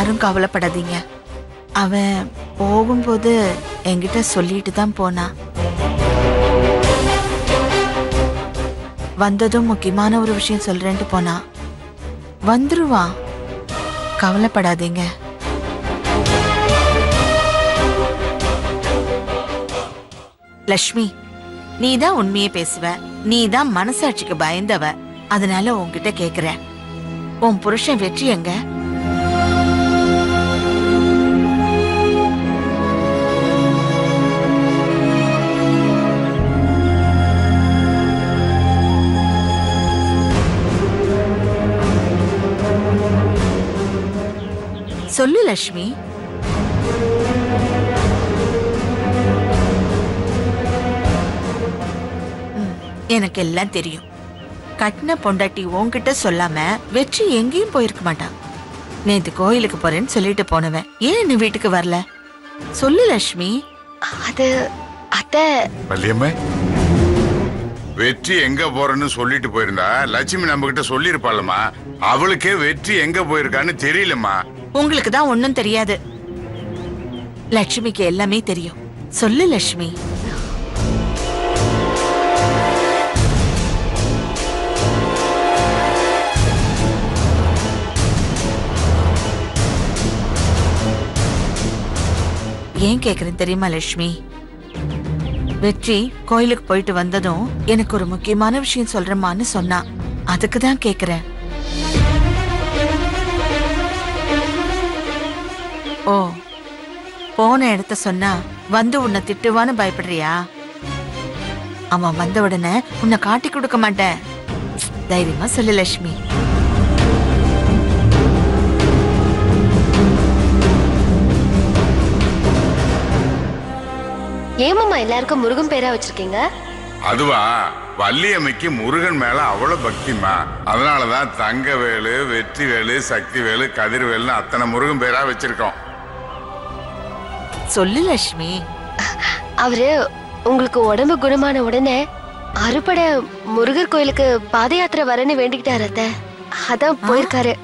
யாரும் கவலைப்படாதீங்க. அவன் போகும்போது என்கிட்ட சொல்லிட்டு தான் போனா. வந்ததும் முக்கியமான ஒரு விஷயம் சொல்றேன்ட்டு போனா. வந்துருவான், கவலைப்படாதீங்க. லக்ஷ்மி, நீதான் உண்மையே பேசுவ, நீதான் மனசாட்சிக்கு பயந்தவ. அதனால உன்கிட்ட கேக்குறேன், உன் புருஷன் வெற்றி எங்க? சொல்லு லக்ஷ்மி. எனக்கு எல்லாம் தெரியும். கட்டின பொண்டாட்டி உன்கிட்ட சொல்லாம வெற்றி எங்கேயும் போயிருக்க மாட்டான். நேத்து கோயிலுக்கு போறேன்னு சொல்லிட்டு போனவன் ஏன் நீ வீட்டுக்கு வரல? சொல்லு லக்ஷ்மி. அது அத்தை. வள்ளியம்மே, வெற்றி எங்க போறன்னு சொல்லிட்டு போயிருந்தா லட்சுமி நம்ம கிட்ட சொல்லிருப்பாளம்மா. அவளுக்கே வெற்றி எங்க போயிருக்கான்னு தெரியலம்மா. உங்களுக்கு தான் ஒண்ணும் தெரியாது, லட்சுமிக்கு எல்லாமே தெரியும். சொல்லு லட்சுமி. ஏன் கேக்குறேன் தெரியுமா லட்சுமி? வெற்றி கோயிலுக்கு போயிட்டு வந்ததும் எனக்கு ஒரு முக்கியமான விஷயம் சொல்றமான்னு சொன்னா. அதுக்குதான் கேக்குறேன். ஓ, போன இடத்த சொன்னா வந்து உன்னை திட்டுவான்னு பயப்படுறியா? அவன் வந்த உடனே உன்னை காட்டி கொடுக்க மாட்டேன். தைரியமா சொல்லு லட்சுமி. ஏமாமா எல்லாருக்கும் முருகன் பேரா வச்சிருக்கீங்க? அதுவா, வள்ளியம்மைக்கு முருகன் மேல அவ்வளவு பக்திமா. அதனாலதான் தங்கவேலு, வெற்றிவேலு, சக்திவேலு, கதிர்வேலுன்னு அத்தனை முருகன் பேரா வச்சிருக்கோம். சொல்லு லட்சுமி. அவரு உங்களுக்கு உடம்பு குணமான உடனே அறுபடை முருகர் கோயிலுக்கு பாத யாத்திரை வரன்னு வேண்டிக்கிட்டாரு அத்தை. அதான் போயிருக்காரு.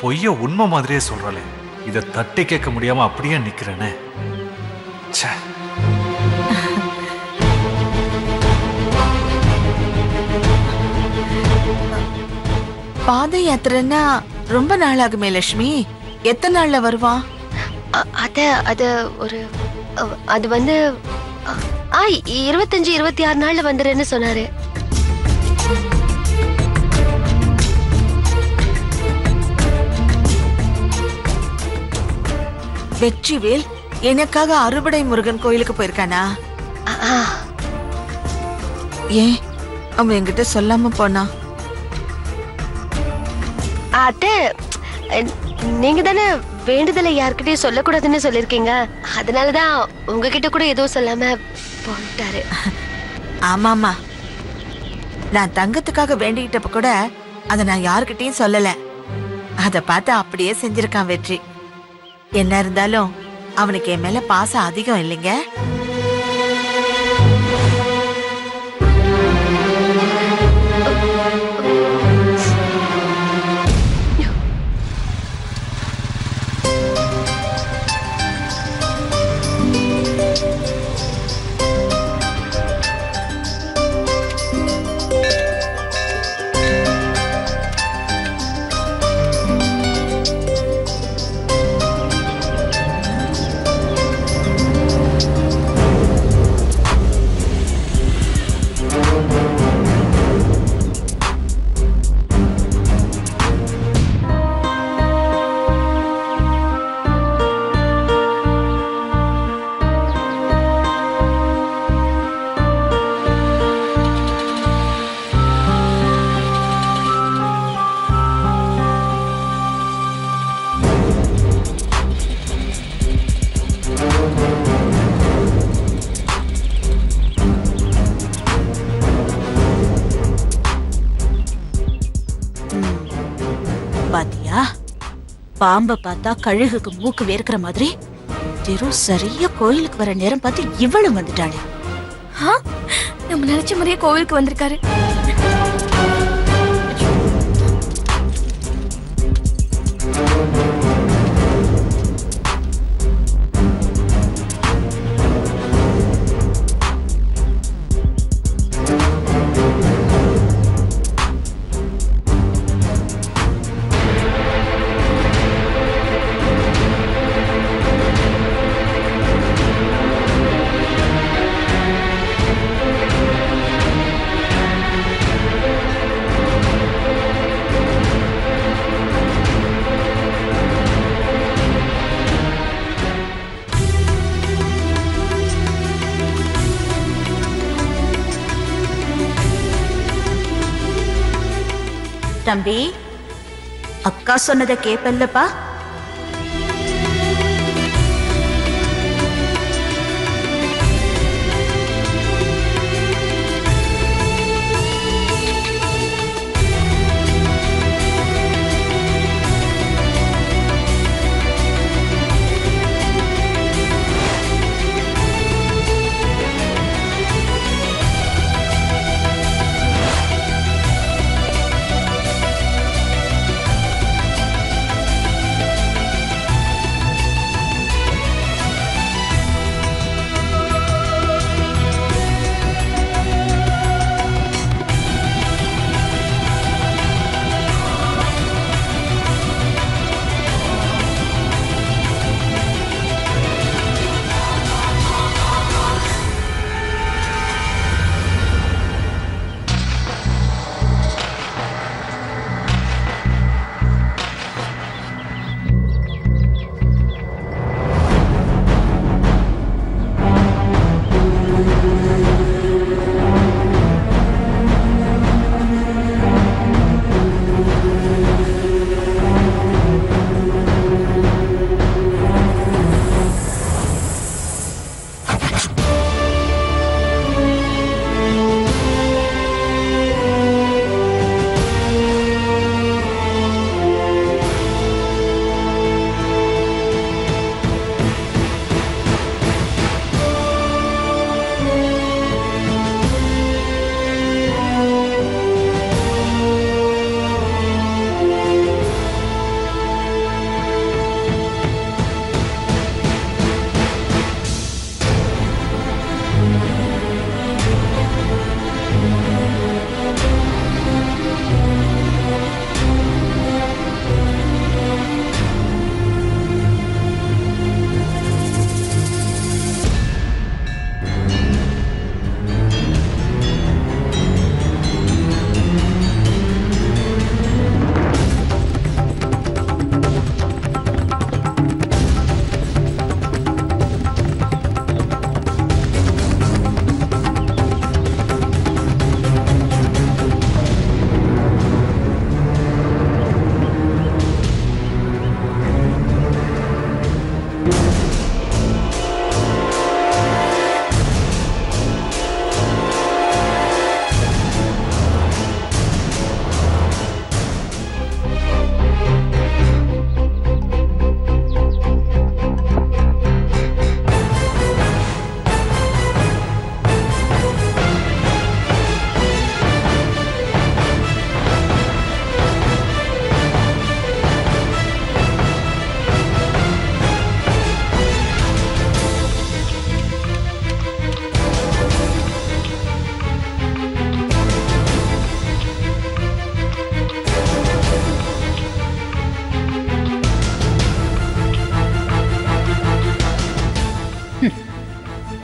பொய்ய உண்மை மாதிரியே சொல்றாளே, இதை தட்டி கேட்க முடியாம அப்படியே நிக்கிறேனே. பாத யாத்திரைன்னா ரொம்ப நாள் ஆகுமே லட்சுமி. எத்தனை நாள்ல வருவான்? அது ஒரு அது வந்து 25 26 நாள்ல வந்துருன்னு சொன்னாரு. வெற்றிவேல் எனக்காக அறுபடை முருகன் கோயிலுக்கு போயிருக்கானா? ஏன் அவன் என்கிட்ட சொல்லாம போனா? அத்தை, நீங்க தானே வேண்டுதலை யார்கிட்டயும் சொல்லக்கூடாதுன்னு சொல்லிருக்கீங்க. அதனாலதான் உங்ககிட்ட கூட எதுவும் சொல்லாம போட்டாரு. ஆமாமா, நான் தங்கத்துக்காக வேண்டிக்கிட்டப்ப கூட அத நான் யாருக்கிட்டையும் சொல்லல. அத பார்த்து அப்படியே செஞ்சிருக்கான் வெற்றி. என்ன இருந்தாலும் அவனுக்கு என் மேல பாசம் அதிகம் இல்லைங்க. பாத்தியா, பாம்ப பார்த்தா கழுகுக்கு மூக்கு வேர்க்கிற மாதிரி திரு சரியா கோயிலுக்கு வர நேரம் பார்த்து இவ்வளவு வந்துட்டாளே. நம்ம நினைச்ச மாதிரியே கோவிலுக்கு வந்திருக்காரு. தம்பி, அக்கா சொன்னதை கேப்பல்லப்பா?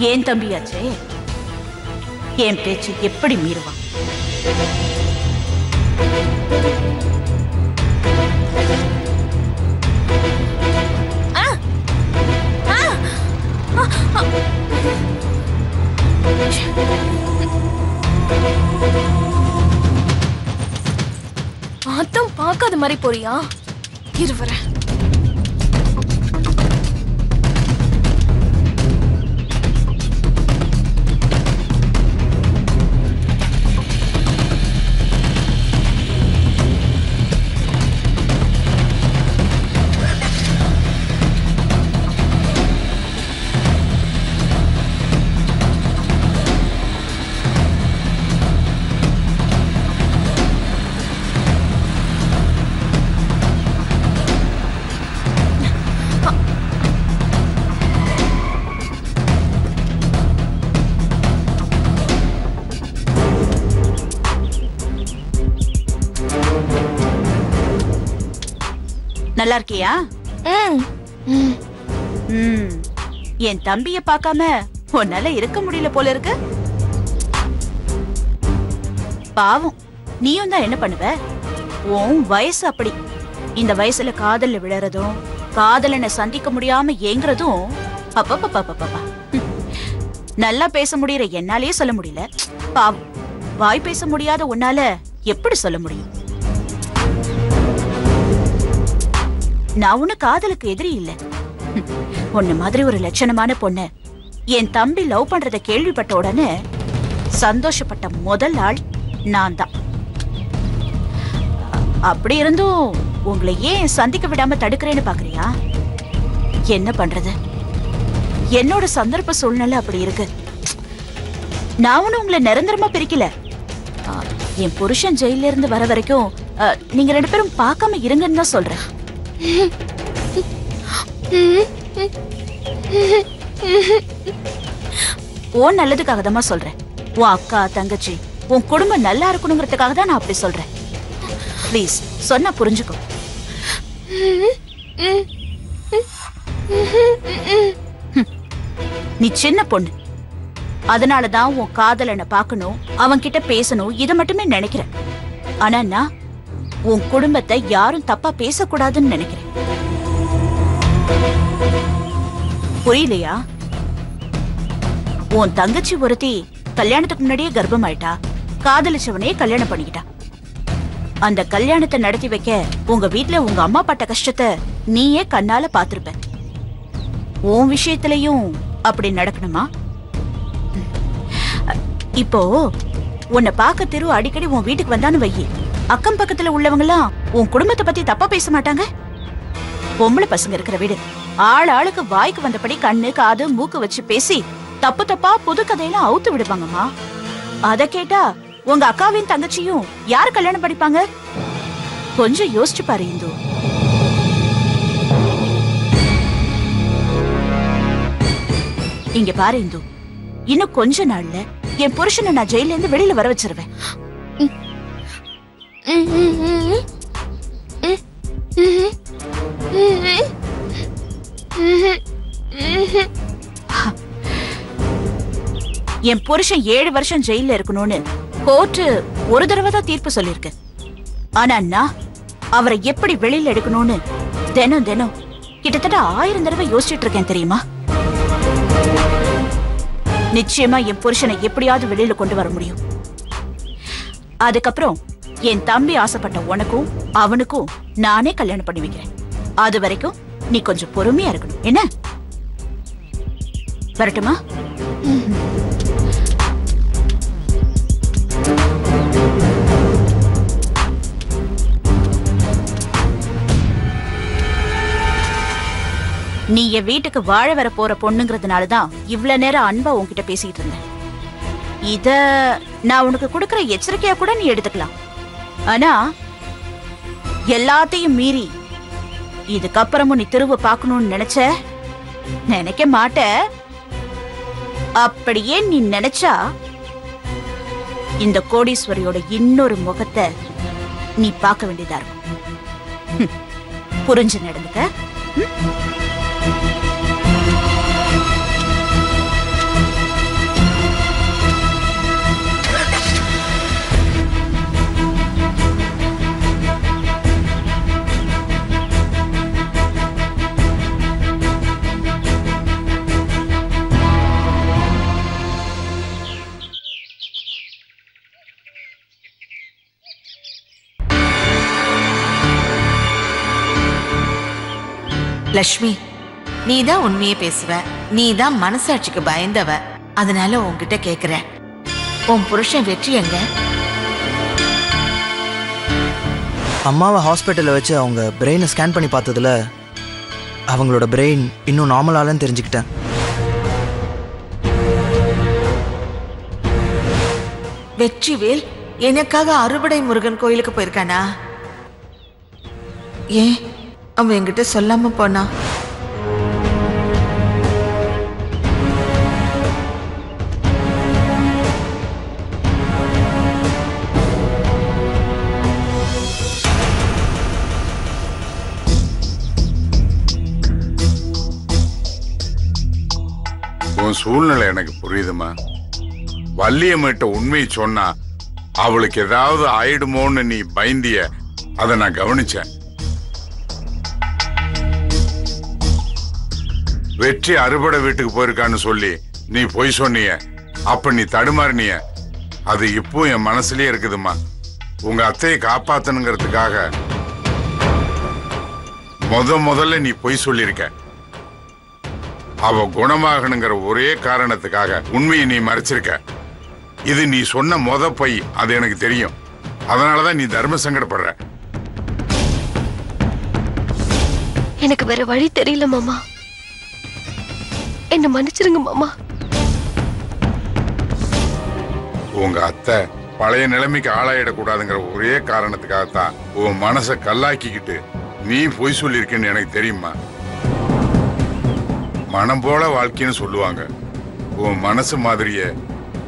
ஏன் தம்பியாச்சே, என் பேச்சு எப்படி மீறுவான்? பார்த்தும் பார்க்காத மாதிரி போறியா? இருவர நல்லா இருக்கியா? என் தம்பிய பார்க்காம உன்னால இருக்க முடியல போல இருக்கு. பாவம், நீயும் தான் என்ன பண்ணுவ? உன் வயசு அப்படி. இந்த வயசுல காதல்ல விழறதும் காதலனை சந்திக்க முடியாம ஏங்குறதும் அப்பப்பா. நல்லா பேச முடியற என்னாலே சொல்ல முடியல. பாவம், வாய் பேச முடியாத உன்னால எப்படி சொல்ல முடியும்? நான் ஒண்ணு காதலுக்கு எதிரி இல்ல. உன்ன மாதிரி ஒரு லட்சணமான பொண்ணு என் தம்பி லவ் பண்றத கேள்விப்பட்ட உடனே சந்தோஷப்பட்ட முதல் ஆள் நான் தான். அப்படி இருந்தும் உங்களை ஏன் சந்திக்க விடாம தடுக்கிறேன்னு பாக்குறியா? என்ன பண்றது, என்னோட சந்தர்ப்ப சூழ்நிலை அப்படி இருக்கு. நான் ஒன்னும் உங்களை நிரந்தரமா பிரிக்கல. என் புருஷன் ஜெயில இருந்து வர வரைக்கும் நீங்க 2 பேரும் பார்க்காம இருங்கன்னு தான் சொல்றேன். ஓ நல்லதுக்காக தான் சொல்றேன். உன் அக்கா தங்கச்சி உன் குடும்பம் நல்லா இருக்கணுங்கிறதுக்காக தான் நான் அப்படி சொல்றேன். ப்ளீஸ் சொன்னா புரிஞ்சுக்கோ. நீ சின்ன பொண்ணு, அதனாலதான் உன் காதலனை பார்க்கணும், அவன் கிட்ட பேசணும், இதை மட்டுமே நினைக்கிறேன். ஆனா நான் உன் குடும்பத்தை யாரும் தப்பா பேசக்கூடாதுன்னு நினைக்கிறேன். புரியலையா? உன் தங்கச்சி ஒருத்தி கல்யாணத்துக்கு முன்னாடியே கர்ப்பம் ஆயிட்டா, காதலிச்சவனே கல்யாணம் பண்ணிக்கிட்டா. அந்த கல்யாணத்தை நடத்தி வைக்க உங்க வீட்டுல உங்க அம்மா பட்ட கஷ்டத்தை நீயே கண்ணால பாத்திருப்ப. உன் விஷயத்திலையும் அப்படி நடக்கணுமா? இப்போ உன்னை பார்க்க தெரு அடிக்கடி உன் வீட்டுக்கு வந்தான்னு வையி, அக்கம் பக்கத்துல உள்ளவங்க எல்லாம் உன் குடும்பத்தை பத்தி தப்பா பேச மாட்டாங்க? பொம்பளை பசங்க இருக்கிற வீடு, ஆள் ஆளுக்கு வாய்க்கு வந்தபடி கண்ணு காது மூக்கு வச்சு பேசி தப்பு தப்பா புது கதையெல்லாம் அவுத்து விடுவாங்கம்மா. அத கேட்டா உங்க அக்காவின் தங்கச்சியும் யார் கல்யாணம் படிப்பாங்க? கொஞ்சம் யோசிச்சு பாரு இந்து. இங்க பாரு இந்து, இன்னும் கொஞ்ச நாள்ல என் புருஷனை நான் ஜெயில இருந்து வெளியில வர வச்சிருவேன். என் புருஷன் 7 வருஷம் ஜெயில இருக்கணும்னு கோர்ட்டு ஒரு தடவை தான் தீர்ப்பு சொல்லிருக்கு. ஆனா நான் அவரை எப்படி வெளியில எடுக்கணும்னு தினம் தினம் கிட்டத்தட்ட 1000 தடவை யோசிச்சுட்டு இருக்கேன் தெரியுமா? நிச்சயமா என் புருஷனை எப்படியாவது வெளியில கொண்டு வர முடியும். அதுக்கப்புறம் என் தம்பி ஆசைப்பட்ட உனக்கும் அவனுக்கும் நானே கல்யாணம் பண்ணி வைக்கிறேன். அது வரைக்கும் நீ கொஞ்சம் பொறுமையா இருக்கணும். என்ன? வரட்டுமா? நீ என் வீட்டுக்கு வாழ வர போற பொண்ணுங்கிறதுனாலதான் இவ்வளவு நேரம் அன்பா உன்கிட்ட பேசிட்டு இருந்தேன். இத நான் உனக்கு கொடுக்கற எச்சரிக்கையா கூட நீ எடுத்துக்கலாம். ஆனா எல்லாத்தையும் மீறி இதுக்கப்புறமும் நீ திரும்ப பார்க்கணும்னு நினைக்க மாட்ட. அப்படியே நீ நினைச்சா இந்த கோடீஸ்வரியோட இன்னொரு முகத்தை நீ பார்க்க வேண்டியதா இருக்கும். புரிஞ்சு நடந்துக்க. லட்சுமி, நீதான் உண்மையே பேசுவ, நீதான் மனசாட்சிக்கு பயந்தவ. அதனால உன்கிட்ட கேக்குற, உன் புருஷன் வெற்றி எங்க? அம்மாவை ஹாஸ்பிட்டல்ல வச்சு அவங்க பிரெயினை ஸ்கேன் பண்ணி பார்த்ததுல அவங்களோட பிரெயின் இன்னும் நார்மலாலன்னு தெரிஞ்சுக்கிட்டேன். வெற்றிவேல் எனக்காக அறுபடை முருகன் கோயிலுக்கு போயிருக்கானா? ஏன் அவன் என்கிட்ட சொல்லாம போனா? உன் சூழ்நிலை எனக்கு புரியுதுமா. வள்ளியம்மிட்ட உண்மையை சொன்னா அவளுக்கு ஏதாவது ஆயிடுமோன்னு நீ பயந்திய, அதை நான் கவனிச்சேன். வெற்றி அறுபடை வீட்டுக்கு போயிருக்கான்னு சொல்லி நீ பொய் சொன்னிய, அப்ப நீ தடுமாறினிய. அது இப்போ என் மனசுலயே இருக்குதுமா. உங்க அத்தையை காப்பாத்தணுங்கிறதுக்காக முதல்ல நீ பொய் சொல்லியிருக்க. அவ குணமாகணுங்கிற ஒரே காரணத்துக்காக உண்மையை நீ மறைச்சிருக்க. இது நீ சொன்ன பொய், அது எனக்கு தெரியும். அதனாலதான் நீ தர்ம சங்கடப்படுற. எனக்கு வேற வழி தெரியல மாமா. என்ன மன்னிச்சிருங்க மாமா. உங்க அத்தை பழைய நிலைமைக்கு ஆளாயிடக்கூடாதுங்கிற ஒரே காரணத்துக்காகத்தான் உன் மனசை கல்லாக்கிக்கிட்டு நீ பொய் சொல்லியிருக்கேன்னு எனக்கு தெரியுமா. மனம் போல வாழ்க்கைன்னு சொல்லுவாங்க. உன் மனசு மாதிரியே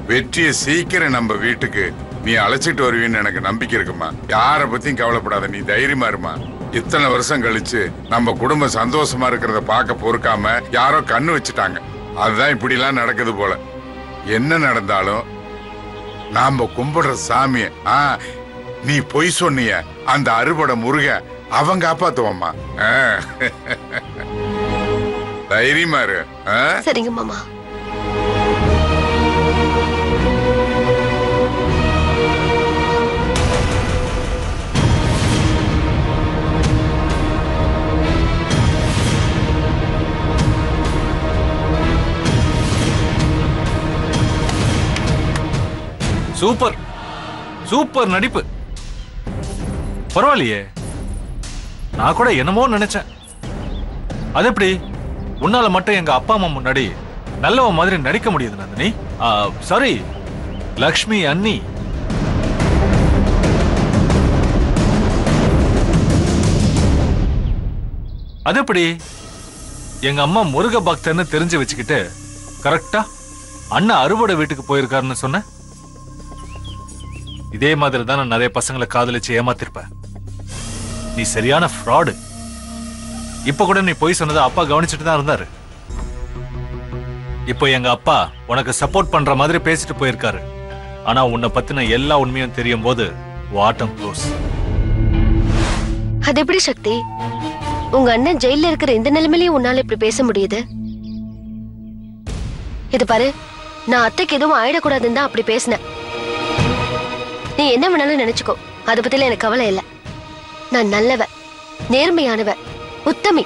வெற்றியை சீக்கிரம் நம்ம வீட்டுக்கு நீ அழைச்சிட்டு வருவீன்னு எனக்கு நம்பிக்கை இருக்குமா. யாரை பத்தியும் கவலைப்படாத, நீ தைரியமா இருமா. இத்தனை வருஷம் கழிச்சு நம்ம குடும்பம் சந்தோஷமா இருக்கிறத பார்க்க பொறுக்காம யாரோ கண்ணு வச்சுட்டாங்க. அதுதான் இப்படி எல்லாம் நடக்குது போல. என்ன நடந்தாலும் நாம கும்பிடுற சாமிய நீ பொய் சொன்னிய அந்த அறுபடை முருக அவன் காப்பாத்துவாமா. தைரியமா இரு. சரிங்க மாமா. சூப்பர் சூப்பர் நடிப்பு. பரவாயில்லையே, நான் கூட என்னமோ நினைச்சேன். அது எப்படி உன்னால மட்டும் எங்க அப்பா அம்மா முன்னாடி நல்லவ மாதிரி நடிக்க முடியுது நந்தினி? சாரி, லக்ஷ்மி அண்ணி. அது எப்படி எங்க அம்மா முருக பக்தன்னு தெரிஞ்சு வச்சுக்கிட்டு கரெக்டா அண்ணா அறுபடை வீட்டுக்கு போயிருக்காருன்னு சொன்ன? இதே மாதிரி தான் நான் நிறைய பசங்களை காதலிச்சு ஏமாத்திருப்பேன். நீ சரியான ஃப்ராடு. இப்ப கூட நீ போய் சொன்னதை அப்பா கவனிச்சுட்டு தான் இருந்தாரு. இப்போ எங்க அப்பா உனக்கு சப்போர்ட் பண்ற மாதிரி பேசிட்டு போயிருக்காரு. ஆனா உன்னை பத்தின எல்லா உண்மையும் தெரியும் போது வாட்டம் க்ளோஸ். அது எப்படி சக்தி? உங்க அண்ணன் ஜெயில இருக்கிற இந்த நிலைமையிலேயே உன்னால இப்படி பேச முடியுது? இது பாரு, நான் அத்தைக்கு எதுவும் ஆயிடக்கூடாதுன்னு தான் அப்படி பேசினேன். நீ என்ன வேணாலும் நினைச்சுக்கோ, அதை பத்தில எனக்கு கவலை இல்லை. நான் நல்லவ, நேர்மையானவ, உத்தமி.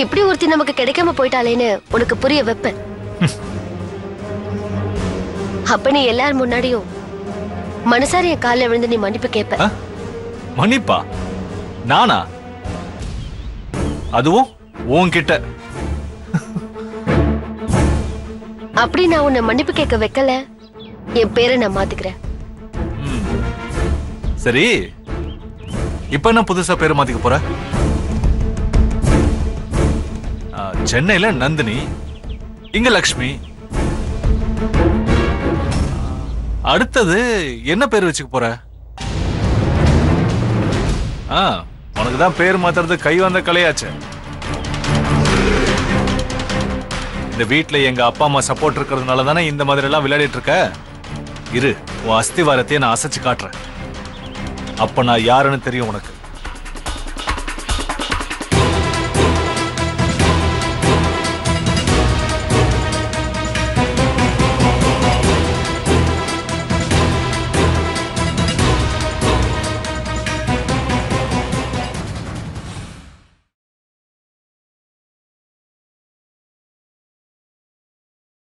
இப்படி ஒருத்தி நமக்கு கிடைக்காம போயிட்டாலேன்னு உனக்கு புரிய வைப்பேன். அப்ப நீ எல்லாரும் முன்னாடியும் மனசார என் காலில் விழுந்து நீ மன்னிப்பு கேட்ப. மன்னிப்பா? நானா? அதுவும் உன்கிட்ட? அப்படி நான் உன்னை மன்னிப்பு கேட்க வைக்கல, என் பேரை நான் மாத்திக்கிறேன். சரி, இப்ப என்ன புதுசா பேரை மாத்திக்க போற? சென்னையில நந்தினி, இங்க லக்ஷ்மி. அடுத்தது என்ன பேர் வச்சுக்க போற? உனக்குதான் பேர் மாத்துறது கை வந்த கலையாச்சு. இந்த வீட்டுல எங்க அப்பா அம்மா சப்போர்ட் இருக்கிறதுனால தானே இந்த மாதிரி எல்லாம் விளையாடிட்டு இருக்க. இரு, உன் அஸ்திவாரத்தையே நான் அசைச்சு காட்டுறேன். அப்ப நான் யாருன்னு தெரியும் உனக்கு.